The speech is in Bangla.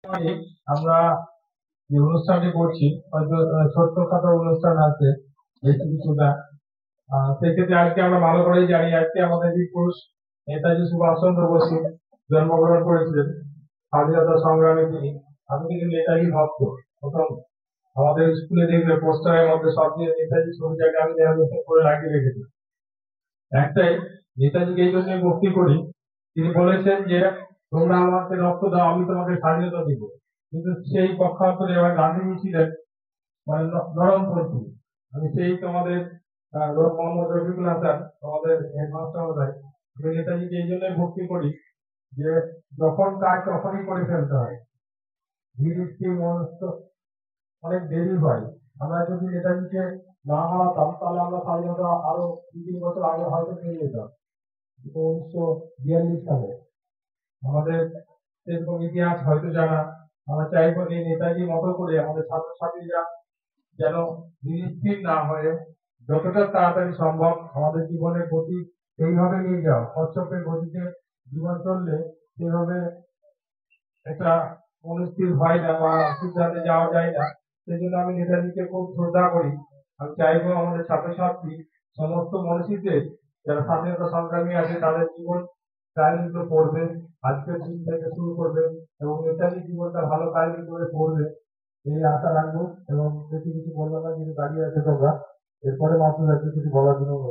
মানে আমরা যে অনুষ্ঠানটি করছি হয়তো ছোট্টখাটো অনুষ্ঠান আছে বেশি কিছুটা। সেক্ষেত্রে আজকে আমরা ভালো করেই জানি আজকে আমাদের বীর পুরুষ নেতাজি সুভাষচন্দ্র বসু জন্মগ্রহণ করেছিলেন। স্বাধীনতা সংগ্রামী তিনি। আমি কিন্তু নেতাজি ভক্ত। প্রথম আমাদের স্কুলে দেখবে পোস্টারের মধ্যে সব দিয়ে নেতাজি ছবিটাকে আমি লেমিনেশন করে লাগিয়ে রেখেছি। একটাই নেতাজিকে এই জন্য ভক্তি করি, তিনি বলেছেন যে তোমরা আমাকে রক্ত দাও আমি তোমাকে স্বাধীনতা দিব। কিন্তু সেই পক্ষান্তরে এবার গান্ধীজি ছিলেন মানে নরমপন্থী। আমি সেই তোমাদের মোহাম্মদ রফিকুল হাসান তোমাদের হেডমাস্টার মহোদয়, আমি নেতাজিকে এই জন্যই ভক্তি করি যে যখন কাজ তখনই করে ফেলতে হয়। ধীর স্থির মনস্থ অনেক দেরি হয়। আমরা যদি নেতাজিকে না হারাতাম তাহলে আমরা স্বাধীনতা আরো 2-3 বছর আগে হয়তো পেয়ে যেতাম। 1942 সালে আমাদের সেরকম ইতিহাস হয়তো জানা। আমরা চাইবো এই নেতাজির মতো করে আমাদের ছাত্রছাত্রীরা যেন স্থির না হয়ে যতটা তাড়াতাড়ি সম্ভব আমাদের জীবনের গতি সেইভাবে নিয়ে যাও। কচ্ছপের গতিতে জীবন চললে সেভাবে একটা মনস্থির হয় না বা সিদ্ধান্তে যাওয়া যায় না। সেই জন্য আমি নেতাজিকে খুব শ্রদ্ধা করি। আমি চাইবো আমাদের ছাত্রছাত্রী সমস্ত মনীষীদের যারা স্বাধীনতা সংগ্রামী আছে তাদের জীবন কাহিনীগুলো পড়বে, আজকের দিন থেকে শুরু করবে এবং নেতাজির জীবনটা ভালো কাহিনী করে পড়বে, এই আশা রাখবো। এবং বেশি কিছু বলবো না, যদি দাঁড়িয়ে আছে তোমরা এরপরে মাসুদ কিছু বলার জন্য